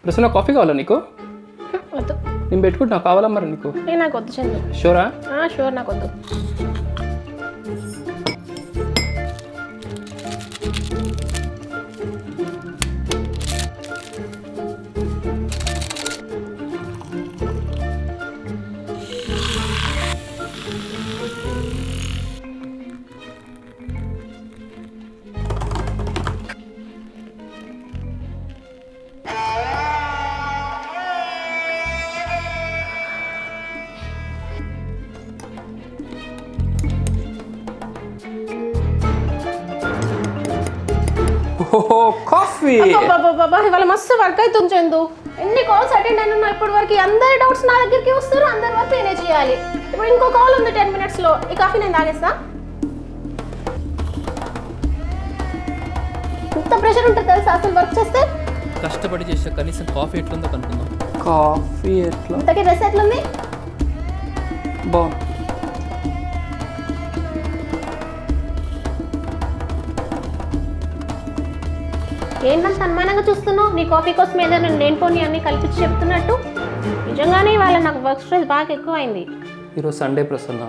Prasanna coffee కావాలా నీకు? వద్దు. నేను పెట్టుకుంటున్నా, కావాలా మరి నీకు? నాకు వద్దు చందు. షూరా? షూర్, నాకు వద్దు. ఓహో కాఫీ. ఇవాళ మస్తు వర్క్ అవుతుంది చందు. ఎన్ని కాల్స్ అటెండ్ అయినా ఇప్పటి వరకు అందరి డౌట్స్ నా దగ్గరికి వస్తారు, అందరి వర్క్ నేనే చేయాలి. ఇప్పుడు ఇంకో కాల్ ఉంది 10 minutes లో. ఈ కాఫీ నేను తాగేస్తా. ఎంత ప్రెషర్ ఉంటుంది తెలుసా అసలు వర్క్ చేస్తే. కష్టపడి చేసే కనీసం కాఫీ ఎట్లుందో కనుక్కుందాం. కాఫీ ఎట్లా? ఇంతకీ డ్రెస్ ఎట్లుంది? బాగుంది. ఏంటంత అనుమానంగా చూస్తున్నావు? నీ కాఫీ కోసం ఏదైనా నేను పోనీ అన్ని కల్పించి చెప్తున్నట్టు. నిజంగానే ఇవాళ నాకు వర్క్ స్ట్రెస్ బాగా ఎక్కువైంది. ఈరోజు సండే ప్రసన్న.